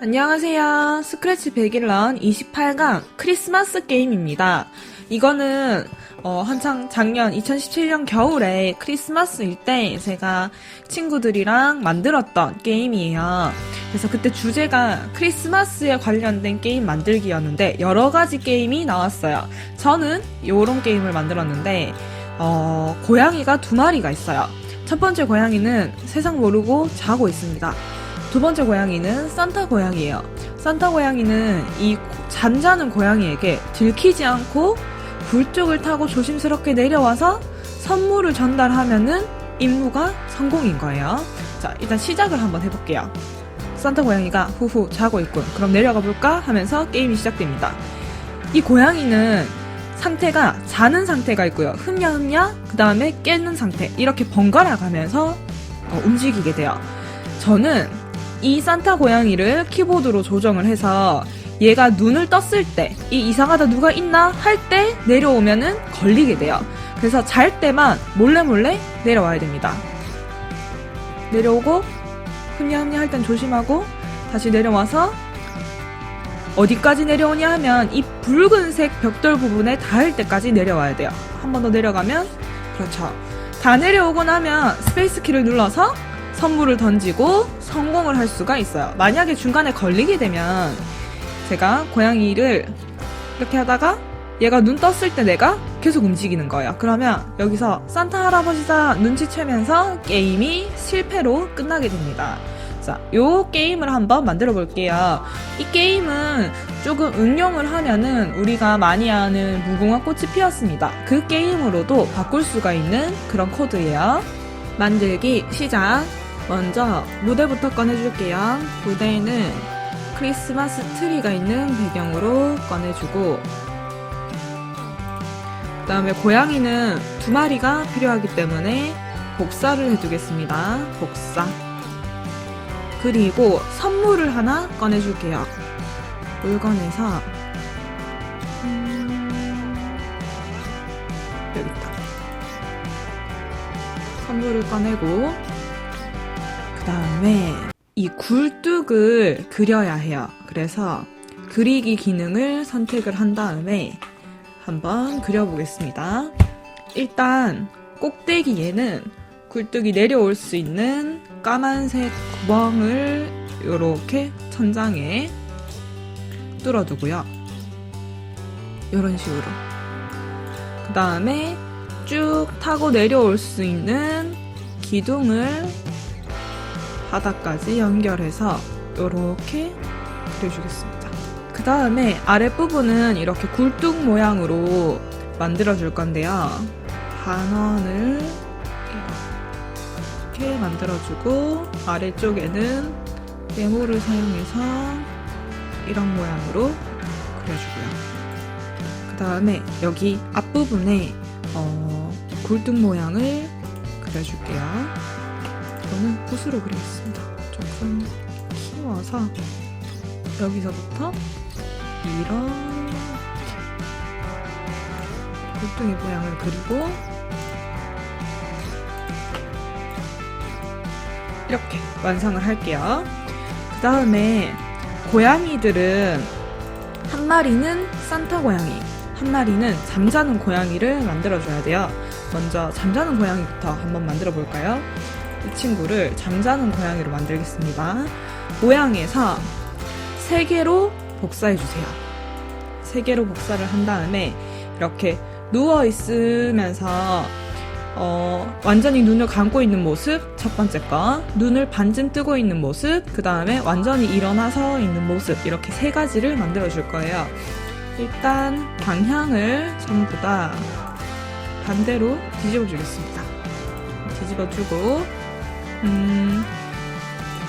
안녕하세요. 스크래치 100일런 28강 크리스마스 게임입니다. 이거는 한창 작년 2017년 겨울에 크리스마스일 때 제가 친구들이랑 만들었던 게임이에요. 그래서 그때 주제가 크리스마스에 관련된 게임 만들기였는데 여러 가지 게임이 나왔어요. 저는 요런 게임을 만들었는데 고양이가 2마리가 있어요. 첫 번째 고양이는 세상 모르고 자고 있습니다. 두 번째 고양이는 산타 고양이에요. 산타 고양이는 이 잠자는 고양이에게 들키지 않고 굴뚝을 타고 조심스럽게 내려와서 선물을 전달하면은 임무가 성공인 거예요. 자, 일단 시작을 한번 해볼게요. 산타 고양이가 후후 자고 있군. 그럼 내려가 볼까? 하면서 게임이 시작됩니다. 이 고양이는 상태가 자는 상태가 있고요. 흠야흠야, 그 다음에 깨는 상태. 이렇게 번갈아 가면서 움직이게 돼요. 저는 이 산타 고양이를 키보드로 조정을 해서 얘가 눈을 떴을 때, 이 이상하다 누가 있나 할 때 내려오면은 걸리게 돼요. 그래서 잘 때만 몰래 내려와야 됩니다. 내려오고 흠야흠야 할 땐 조심하고 다시 내려와서 어디까지 내려오냐 하면 이 붉은색 벽돌 부분에 닿을 때까지 내려와야 돼요. 한 번 더 내려가면, 그렇죠. 다 내려오고 나면 스페이스 키를 눌러서 선물을 던지고 성공을 할 수가 있어요. 만약에 중간에 걸리게 되면 제가 고양이를 이렇게 하다가 얘가 눈 떴을 때 내가 계속 움직이는 거예요. 그러면 여기서 산타 할아버지다 눈치채면서 게임이 실패로 끝나게 됩니다. 자, 요 게임을 한번 만들어 볼게요. 이 게임은 조금 응용을 하면은 우리가 많이 아는 무궁화 꽃이 피었습니다. 그 게임으로도 바꿀 수가 있는 그런 코드예요. 만들기 시작. 먼저 무대부터 꺼내줄게요. 무대에는 크리스마스 트리가 있는 배경으로 꺼내주고, 그 다음에 고양이는 2마리가 필요하기 때문에 복사를 해두겠습니다. 복사. 그리고 선물을 하나 꺼내줄게요. 물건에서 여기 있다. 선물을 꺼내고, 그 다음에 이 굴뚝을 그려야 해요. 그래서 그리기 기능을 선택을 한 다음에 한번 그려보겠습니다. 일단 꼭대기에는 굴뚝이 내려올 수 있는 까만색 구멍을 이렇게 천장에 뚫어두고요. 이런 식으로. 그 다음에 쭉 타고 내려올 수 있는 기둥을 바닥까지 연결해서 이렇게 그려주겠습니다. 그 다음에 아랫부분은 이렇게 굴뚝 모양으로 만들어 줄 건데요. 반원을 이렇게 만들어주고, 아래쪽에는 네모를 사용해서 이런 모양으로 그려주고요. 그 다음에 여기 앞부분에 굴뚝 모양을 그려줄게요. 저는 붓으로 그리겠습니다. 조금 키워서 여기서부터 이렇게 굴뚝의 모양을 그리고 이렇게 완성을 할게요. 그 다음에 고양이들은 한 마리는 산타 고양이, 한 마리는 잠자는 고양이를 만들어줘야 돼요. 먼저 잠자는 고양이부터 한번 만들어 볼까요? 이 친구를 잠자는 고양이로 만들겠습니다. 모양에서 3개로 복사해주세요. 3개로 복사를 한 다음에 이렇게 누워있으면서 완전히 눈을 감고 있는 모습, 첫 번째 거, 눈을 반쯤 뜨고 있는 모습, 그 다음에 완전히 일어나서 있는 모습, 이렇게 3가지를 만들어줄 거예요. 일단 방향을 전부 다 반대로 뒤집어 주겠습니다. 뒤집어주고,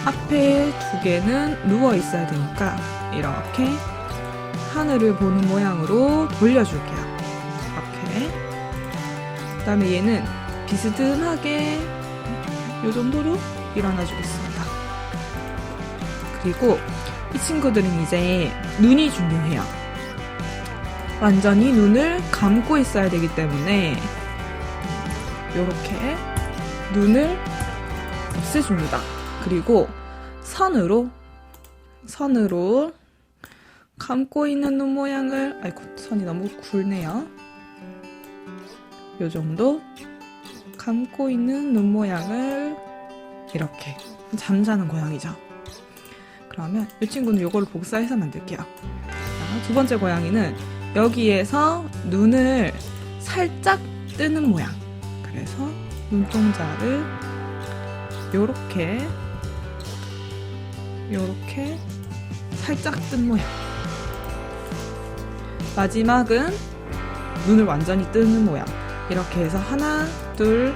앞에 2개는 누워 있어야 되니까 이렇게 하늘을 보는 모양으로 돌려줄게요. 이렇게. 그 다음에 얘는 비스듬하게 이 정도로 일어나 주겠습니다. 그리고 이 친구들은 이제 눈이 중요해요. 완전히 눈을 감고 있어야 되기 때문에 이렇게 눈을 없애줍니다. 그리고 선으로 선으로 감고 있는 눈 모양을, 아이고, 선이 너무 굵네요. 요 정도 감고 있는 눈 모양을 이렇게 잠자는 고양이죠. 그러면 이 친구는 요거를 복사해서 만들게요. 자, 두 번째 고양이는 여기에서 눈을 살짝 뜨는 모양. 그래서 눈동자를 요렇게 살짝 뜬 모양. 마지막은 눈을 완전히 뜨는 모양. 이렇게 해서 하나, 둘,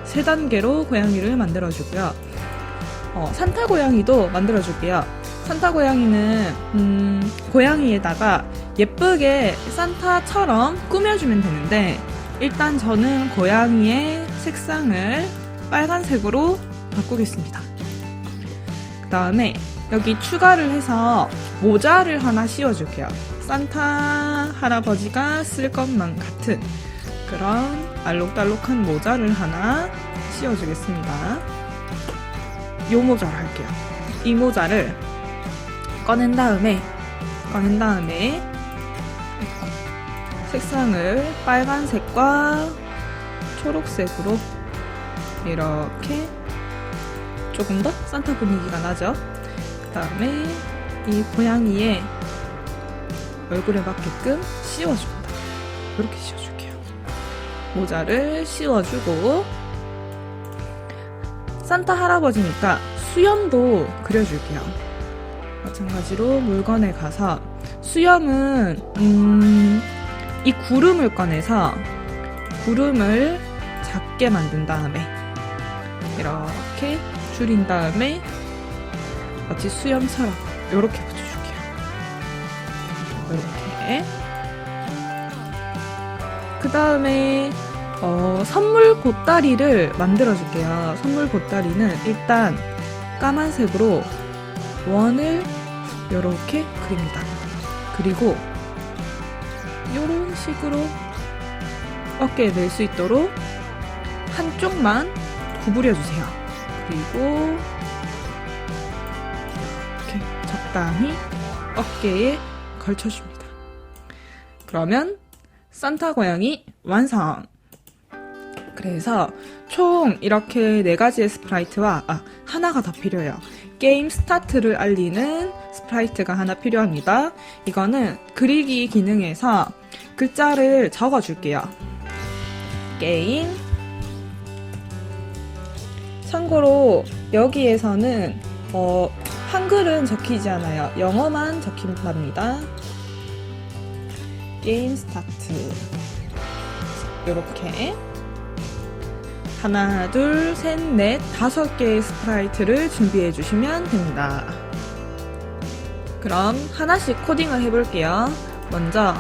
세 단계로 고양이를 만들어주고요. 산타 고양이도 만들어줄게요. 산타 고양이는 고양이에다가 예쁘게 산타처럼 꾸며주면 되는데, 일단 저는 고양이의 색상을 빨간색으로 바꾸겠습니다. 그 다음에 여기 추가를 해서 모자를 하나 씌워줄게요. 산타 할아버지가 쓸 것만 같은 그런 알록달록한 모자를 하나 씌워주겠습니다. 요 모자를 할게요. 이 모자를 꺼낸 다음에 색상을 빨간색과 초록색으로 이렇게 조금 더 산타 분위기가 나죠. 그 다음에 이 고양이의 얼굴에 맞게끔 씌워줍니다. 이렇게 씌워줄게요. 모자를 씌워주고, 산타 할아버지니까 수염도 그려줄게요. 마찬가지로 물건에 가서 수염은 이 구름을 꺼내서 구름을 작게 만든 다음에 이렇게 줄인 다음에 마치 수염처럼 이렇게 붙여줄게요. 이렇게. 그 다음에 선물 보따리를 만들어줄게요. 선물 보따리는 일단 까만색으로 원을 이렇게 그립니다. 그리고 이런 식으로 어깨에 낼 수 있도록 한쪽만 구부려주세요. 그리고 이렇게 적당히 어깨에 걸쳐줍니다. 그러면 산타 고양이 완성! 그래서 총 이렇게 4가지의 스프라이트와 하나가 더 필요해요. 게임 스타트를 알리는 스프라이트가 하나 필요합니다. 이거는 그리기 기능에서 글자를 적어줄게요. 게임. 참고로 여기에서는 한글은 적히지 않아요. 영어만 적힌답니다. 게임 스타트. 요렇게 하나, 둘, 셋, 넷, 5개의 스프라이트를 준비해 주시면 됩니다. 그럼 하나씩 코딩을 해볼게요. 먼저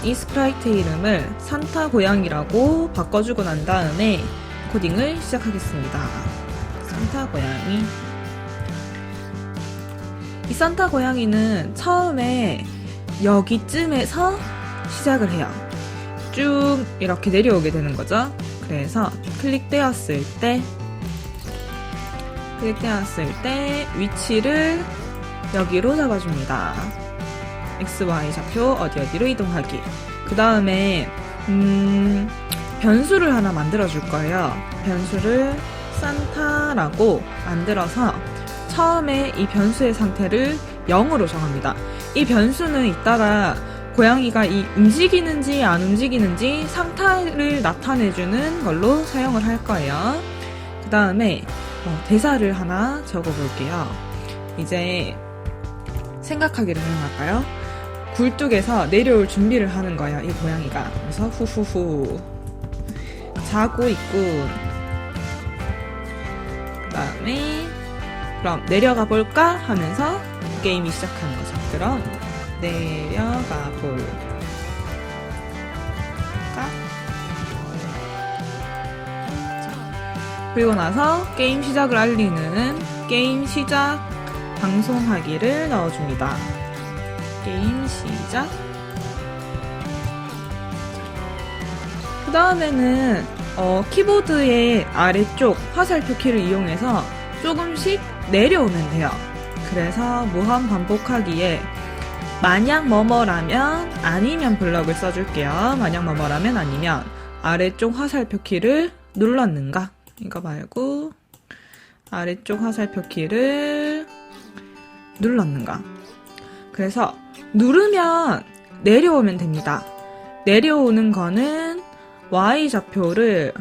이 스프라이트 이름을 산타 고양이라고 바꿔주고 난 다음에 코딩을 시작하겠습니다. 산타 고양이. 이 산타 고양이는 처음에 여기쯤에서 시작을 해요. 쭉 이렇게 내려오게 되는 거죠. 그래서 클릭되었을 때 위치를 여기로 잡아줍니다. XY 좌표 어디로 이동하기. 그 다음에 변수를 하나 만들어 줄 거예요. 변수를 산타라고 만들어서 처음에 이 변수의 상태를 0으로 정합니다. 이 변수는 이따가 고양이가 움직이는지 안 움직이는지 상태를 나타내주는 걸로 사용을 할 거예요. 그 다음에 대사를 하나 적어볼게요. 이제 생각하기를 사용할까요? 굴뚝에서 내려올 준비를 하는 거예요. 이 고양이가. 그래서 후후후 자고 있군. 그 다음에 그럼 내려가 볼까 하면서 게임이 시작하는 거죠. 그럼 내려가 볼까? 그리고 나서 게임 시작을 알리는 게임 시작 방송하기를 넣어줍니다. 게임 시작. 그 다음에는 키보드의 아래쪽 화살표 키를 이용해서 조금씩 내려오면 돼요. 그래서 무한 반복하기에 만약 뭐뭐라면 아니면 블럭을 써줄게요. 만약 뭐뭐라면 아니면 아래쪽 화살표 키를 눌렀는가? 이거 말고 아래쪽 화살표 키를 눌렀는가? 그래서 누르면 내려오면 됩니다. 내려오는 거는 Y좌표를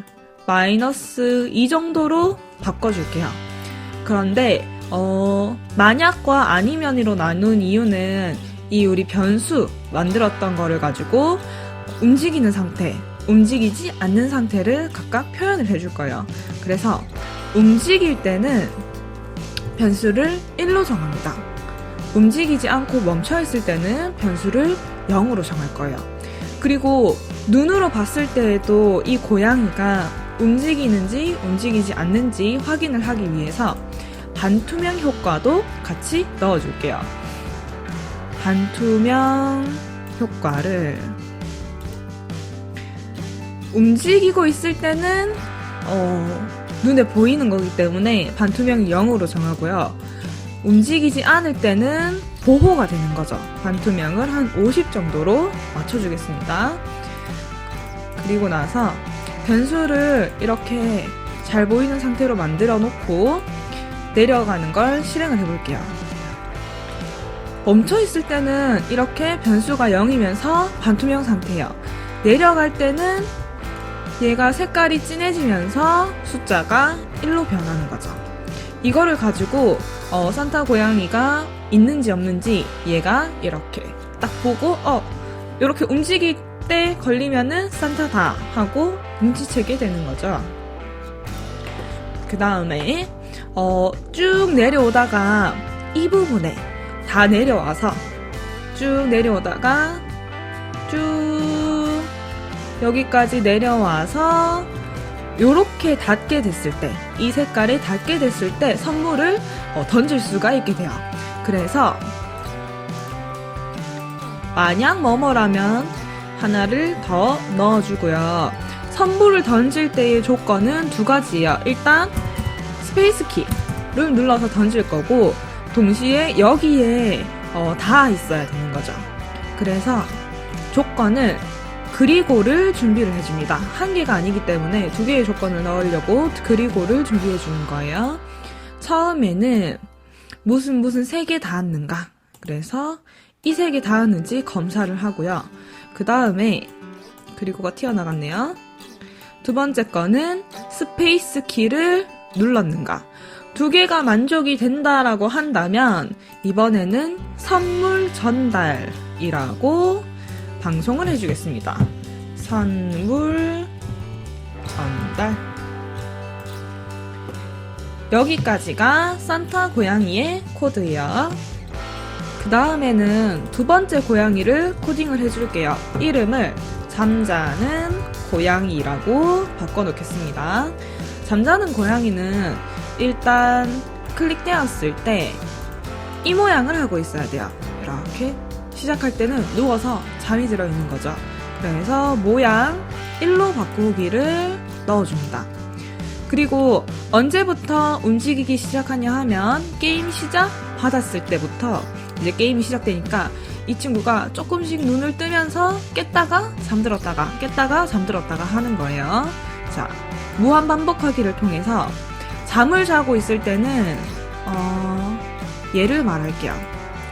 마이너스 2 정도로 바꿔줄게요. 그런데 만약과 아니면으로 나눈 이유는 이 우리 변수 만들었던 거를 가지고 움직이는 상태, 움직이지 않는 상태를 각각 표현을 해줄 거예요. 그래서 움직일 때는 변수를 1로 정합니다. 움직이지 않고 멈춰있을 때는 변수를 0으로 정할 거예요. 그리고 눈으로 봤을 때에도 이 고양이가 움직이는지 움직이지 않는지 확인을 하기 위해서 반투명 효과도 같이 넣어줄게요. 반투명 효과를 움직이고 있을 때는 눈에 보이는 거기 때문에 반투명이 0으로 정하고요. 움직이지 않을 때는 보호가 되는 거죠. 반투명을 한 50 정도로 맞춰주겠습니다. 그리고 나서 변수를 이렇게 잘 보이는 상태로 만들어 놓고 내려가는 걸 실행을 해볼게요. 멈춰 있을 때는 이렇게 변수가 0이면서 반투명 상태예요. 내려갈 때는 얘가 색깔이 진해지면서 숫자가 1로 변하는 거죠. 이거를 가지고 산타 고양이가 있는지 없는지 얘가 이렇게 딱 보고 이렇게 움직일 때 걸리면은 산타다 하고 눈치채게 되는 거죠. 그 다음에 쭉 내려오다가 이 부분에 다 내려와서 쭉 내려오다가 쭉 여기까지 내려와서 요렇게 닿게 됐을 때, 이 색깔에 닿게 됐을 때 선물을 던질 수가 있게 돼요. 그래서 만약 뭐뭐라면 하나를 더 넣어주고요. 선물을 던질 때의 조건은 두 가지예요. 일단 스페이스 키를 눌러서 던질 거고 동시에 여기에 닿아 있어야 되는 거죠. 그래서 조건을 그리고를 준비를 해줍니다. 한 개가 아니기 때문에 두 개의 조건을 넣으려고 그리고를 준비해 주는 거예요. 처음에는 무슨 색에 닿았는가. 그래서 이 색에 닿았는지 검사를 하고요. 그 다음에 그리고가 튀어나갔네요. 두 번째 거는 스페이스 키를 눌렀는가. 두 개가 만족이 된다라고 한다면 이번에는 선물 전달이라고 방송을 해주겠습니다. 선물 전달. 여기까지가 산타 고양이의 코드예요. 그 다음에는 두 번째 고양이를 코딩을 해줄게요. 이름을 잠자는 고양이라고 바꿔놓겠습니다. 잠자는 고양이는 일단 클릭되었을 때 이 모양을 하고 있어야 돼요. 이렇게 시작할 때는 누워서 잠이 들어있는 거죠. 그래서 모양 1로 바꾸기를 넣어줍니다. 그리고 언제부터 움직이기 시작하냐 하면 게임 시작 받았을 때부터 이제 게임이 시작되니까 이 친구가 조금씩 눈을 뜨면서 깼다가 잠들었다가 깼다가 잠들었다가 하는 거예요. 자, 무한 반복하기를 통해서 잠을 자고 있을 때는 얘를 말할게요.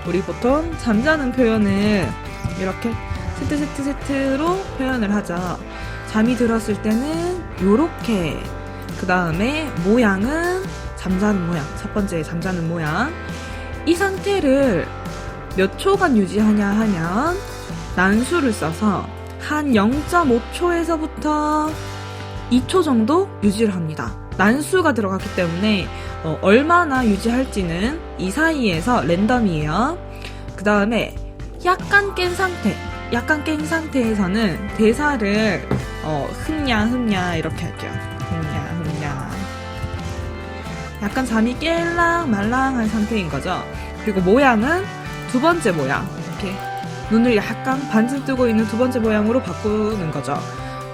우리 보통 잠자는 표현을 이렇게 세트로 표현을 하죠. 잠이 들었을 때는 요렇게, 그 다음에 모양은 잠자는 모양, 첫 번째 잠자는 모양. 이 상태를 몇 초간 유지하냐 하면 난수를 써서 한 0.5초에서부터 2초 정도 유지를 합니다. 난수가 들어갔기 때문에 얼마나 유지할지는 이 사이에서 랜덤이에요. 그 다음에 약간 깬 상태에서는 대사를 흠냐 이렇게 할게요. 흠냐. 약간 잠이 깰랑 말랑한 상태인 거죠. 그리고 모양은 두 번째 모양, 이렇게 눈을 약간 반쯤 뜨고 있는 두 번째 모양으로 바꾸는 거죠.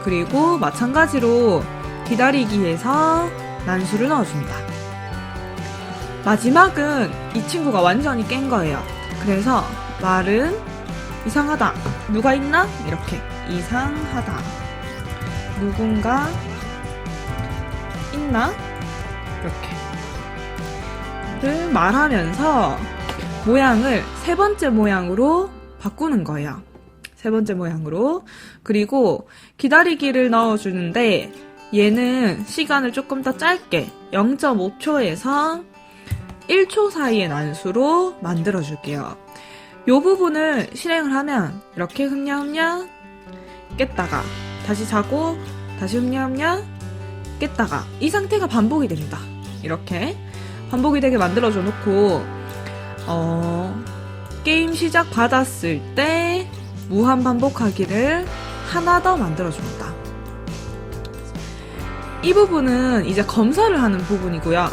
그리고 마찬가지로 기다리기에서 난수를 넣어줍니다. 마지막은 이 친구가 완전히 깬 거예요. 그래서 말은 이상하다. 누가 있나? 이렇게 이상하다. 누군가 있나? 이렇게를 말하면서 모양을 세 번째 모양으로 바꾸는 거예요. 세 번째 모양으로. 그리고 기다리기를 넣어주는데 얘는 시간을 조금 더 짧게 0.5초에서 1초 사이의 난수로 만들어줄게요. 이 부분을 실행을 하면 이렇게 흠냐흠냐 깼다가 다시 자고 다시 흠냐흠냐 깼다가 이 상태가 반복이 됩니다. 이렇게 반복이 되게 만들어줘 놓고 게임 시작 받았을 때 무한 반복하기를 하나 더 만들어줍니다. 이 부분은 이제 검사를 하는 부분이고요.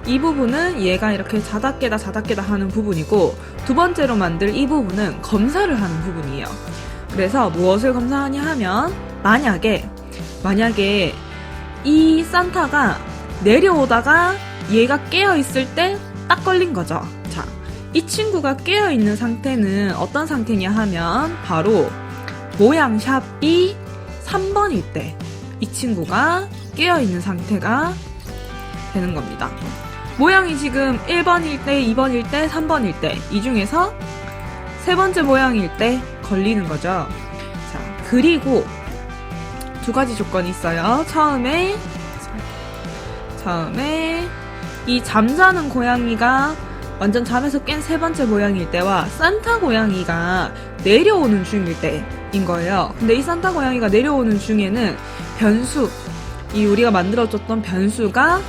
이 부분은 얘가 이렇게 자다 깨다 하는 부분이고, 두 번째로 만들 이 부분은 검사를 하는 부분이에요. 그래서 무엇을 검사하냐 하면 만약에 이 산타가 내려오다가 얘가 깨어있을 때 딱 걸린 거죠. 자, 이 친구가 깨어있는 상태는 어떤 상태냐 하면 바로 모양 샵이 3번일 때 이 친구가 깨어있는 상태가 되는 겁니다. 모양이 지금 1번일 때, 2번일 때, 3번일 때 이 중에서 세 번째 모양일 때 걸리는 거죠. 자, 그리고 두 가지 조건이 있어요. 처음에 이 잠자는 고양이가 완전 잠에서 깬 세 번째 모양일 때와 산타 고양이가 내려오는 중일 때인 거예요. 근데 이 산타 고양이가 내려오는 중에는 변수, 이 우리가 만들어줬던 변수가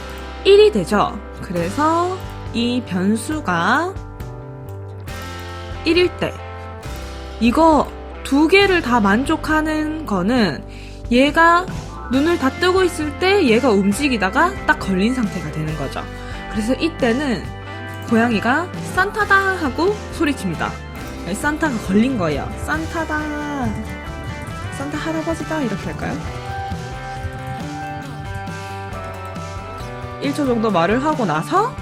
1이 되죠. 그래서 이 변수가 1일 때 이거 두 개를 다 만족하는 거는 얘가 눈을 다 뜨고 있을 때 얘가 움직이다가 딱 걸린 상태가 되는 거죠. 그래서 이때는 고양이가 산타다 하고 소리칩니다. 산타가 걸린 거예요. 산타다, 산타 할아버지다 이렇게 할까요? 1초 정도 말을 하고 나서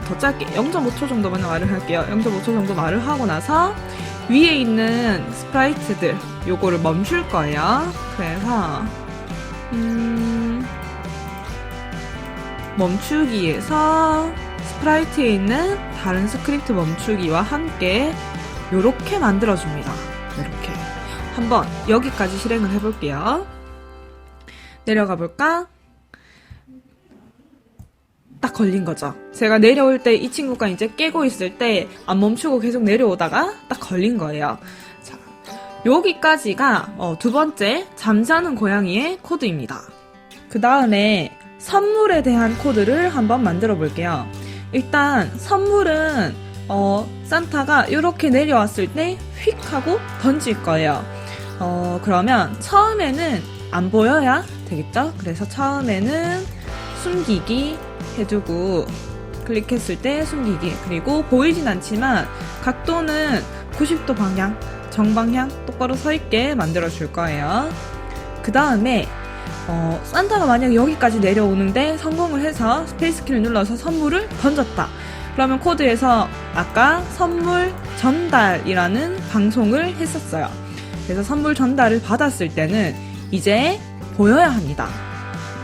더 짧게 0.5초 정도만 말을 할게요. 0.5초 정도 말을 하고 나서 위에 있는 스프라이트들 요거를 멈출 거예요. 그래서 멈추기에서 스프라이트에 있는 다른 스크립트 멈추기와 함께 요렇게 만들어줍니다. 이렇게 한번 여기까지 실행을 해볼게요. 내려가 볼까? 딱 걸린 거죠. 제가 내려올 때 이 친구가 이제 깨고 있을 때 안 멈추고 계속 내려오다가 딱 걸린 거예요. 자, 여기까지가 두 번째 잠자는 고양이의 코드입니다. 그 다음에 선물에 대한 코드를 한번 만들어 볼게요. 일단 선물은 산타가 이렇게 내려왔을 때 휙 하고 던질 거예요. 그러면 처음에는 안 보여야 되겠죠? 그래서 처음에는 숨기기 해두고 클릭했을 때 숨기기, 그리고 보이진 않지만 각도는 90도 방향, 정방향 똑바로 서 있게 만들어 줄 거예요. 그 다음에 산타가 만약 여기까지 내려오는데 성공을 해서 스페이스키를 눌러서 선물을 던졌다. 그러면 코드에서 아까 선물 전달이라는 방송을 했었어요. 그래서 선물 전달을 받았을 때는 이제 보여야 합니다.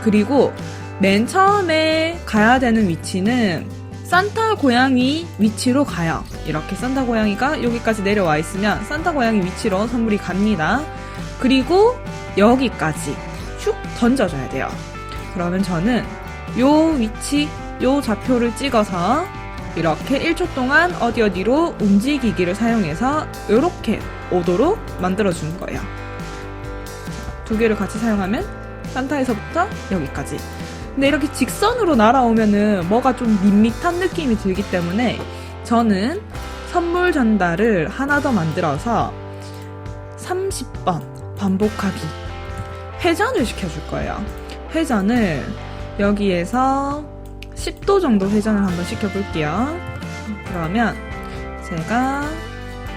그리고 맨 처음에 가야 되는 위치는 산타 고양이 위치로 가요. 이렇게 산타 고양이가 여기까지 내려와 있으면 산타 고양이 위치로 선물이 갑니다. 그리고 여기까지 슉 던져줘야 돼요. 그러면 저는 요 위치, 요 좌표를 찍어서 이렇게 1초 동안 어디로 움직이기를 사용해서 이렇게 오도록 만들어주는 거예요. 두 개를 같이 사용하면 산타에서부터 여기까지. 근데 이렇게 직선으로 날아오면은 뭐가 좀 밋밋한 느낌이 들기 때문에 저는 선물 전달을 하나 더 만들어서 30번 반복하기 회전을 시켜줄 거예요. 회전을 여기에서 10도 정도 회전을 한번 시켜볼게요. 그러면 제가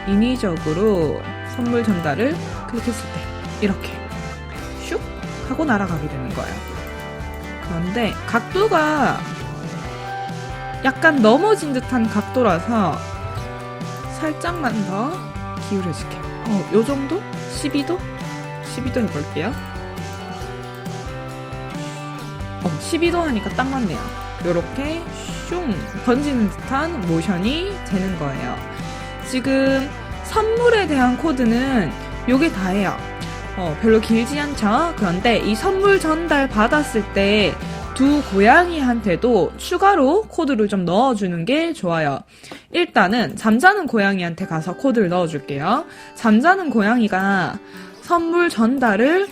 인위적으로 선물 전달을 클릭했을 때 이렇게 슉 하고 날아가게 되는 거예요. 그런데 각도가 약간 넘어진 듯한 각도라서 살짝만 더 기울여줄게요. 요 정도? 12도? 12도 해볼게요. 12도 하니까 딱 맞네요. 요렇게 슝 던지는 듯한 모션이 되는 거예요. 지금 선물에 대한 코드는 요게 다예요. 별로 길지 않죠? 그런데 이 선물 전달 받았을 때 두 고양이한테도 추가로 코드를 좀 넣어주는 게 좋아요. 일단은 잠자는 고양이한테 가서 코드를 넣어줄게요. 잠자는 고양이가 선물 전달을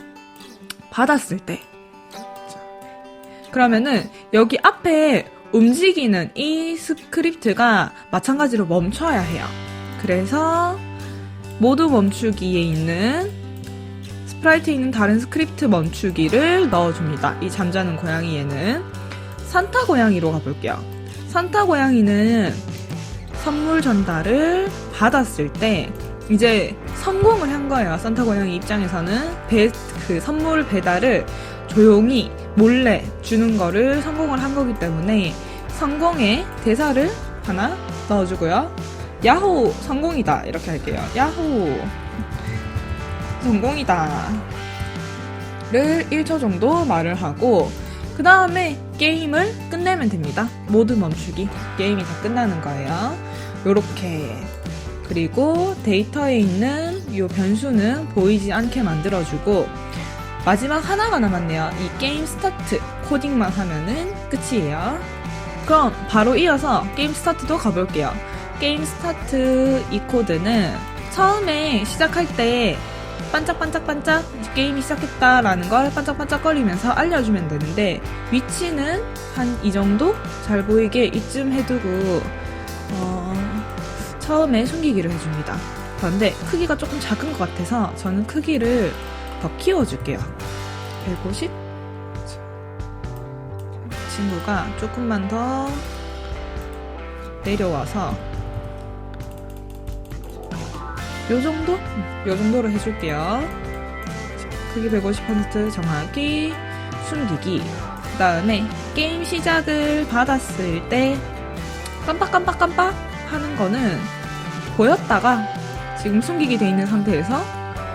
받았을 때 그러면은 여기 앞에 움직이는 이 스크립트가 마찬가지로 멈춰야 해요. 그래서 모드 멈추기에 있는 스프라이트에 있는 다른 스크립트 멈추기를 넣어줍니다. 이 잠자는 고양이에는 산타 고양이로 가볼게요. 산타 고양이는 선물 전달을 받았을 때 이제 성공을 한 거예요. 산타 고양이 입장에서는 그 선물 배달을 조용히 몰래 주는 거를 성공을 한 거기 때문에 성공의 대사를 하나 넣어주고요. 야호! 성공이다. 이렇게 할게요. 야호! 성공이다. 를 1초 정도 말을 하고 그 다음에 게임을 끝내면 됩니다. 모드 멈추기. 게임이 다 끝나는 거예요. 요렇게. 그리고 데이터에 있는 이 변수는 보이지 않게 만들어주고 마지막 하나가 남았네요. 이 게임 스타트 코딩만 하면은 끝이에요. 그럼 바로 이어서 게임 스타트도 가볼게요. 게임 스타트 이 코드는 처음에 시작할 때 반짝반짝반짝 게임이 시작했다라는 걸 반짝반짝거리면서 알려주면 되는데 위치는 한 이 정도? 잘 보이게 이쯤 해두고 처음에 숨기기를 해줍니다. 그런데 크기가 조금 작은 것 같아서 저는 크기를 더 키워줄게요. 150? 친구가 조금만 더 내려와서 요 정도? 요 정도로 해줄게요. 크기 150% 정하기, 숨기기. 그 다음에 게임 시작을 받았을 때 깜빡깜빡깜빡 하는 거는 보였다가 지금 숨기기 돼 있는 상태에서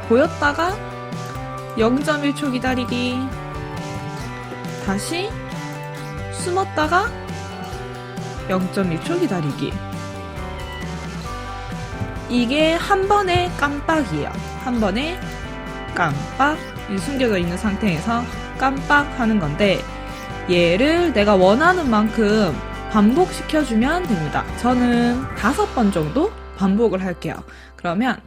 보였다가 0.1초 기다리기, 다시 숨었다가 0.1초 기다리기. 이게 한 번의 깜빡이에요. 한 번의 깜빡. 숨겨져 있는 상태에서 깜빡 하는 건데 얘를 내가 원하는 만큼 반복시켜주면 됩니다. 저는 5번 정도 반복을 할게요. 그러면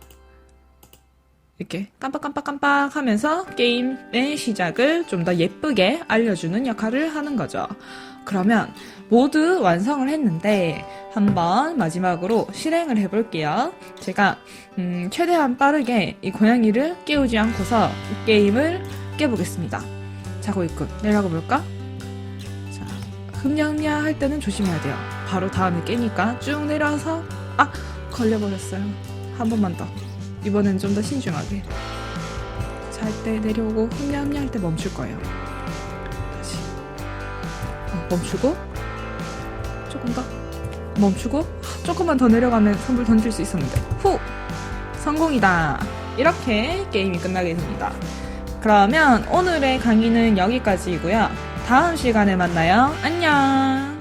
이렇게 깜빡깜빡깜빡 하면서 게임의 시작을 좀 더 예쁘게 알려주는 역할을 하는 거죠. 그러면 모두 완성을 했는데 한번 마지막으로 실행을 해볼게요. 제가 최대한 빠르게 이 고양이를 깨우지 않고서 이 게임을 깨보겠습니다. 자고 있군. 내려가 볼까? 자, 흠냐흠냐 할 때는 조심해야 돼요. 바로 다음에 깨니까 쭉 내려와서 걸려버렸어요. 한 번만 더. 이번엔 좀 더 신중하게. 잘 때 내려오고 흠냐흠냐 할 때 멈출 거예요. 다시 멈추고 조금 더 멈추고 조금만 더 내려가면 선물 던질 수 있었는데 후! 성공이다. 이렇게 게임이 끝나게 됩니다. 그러면 오늘의 강의는 여기까지이고요. 다음 시간에 만나요. 안녕.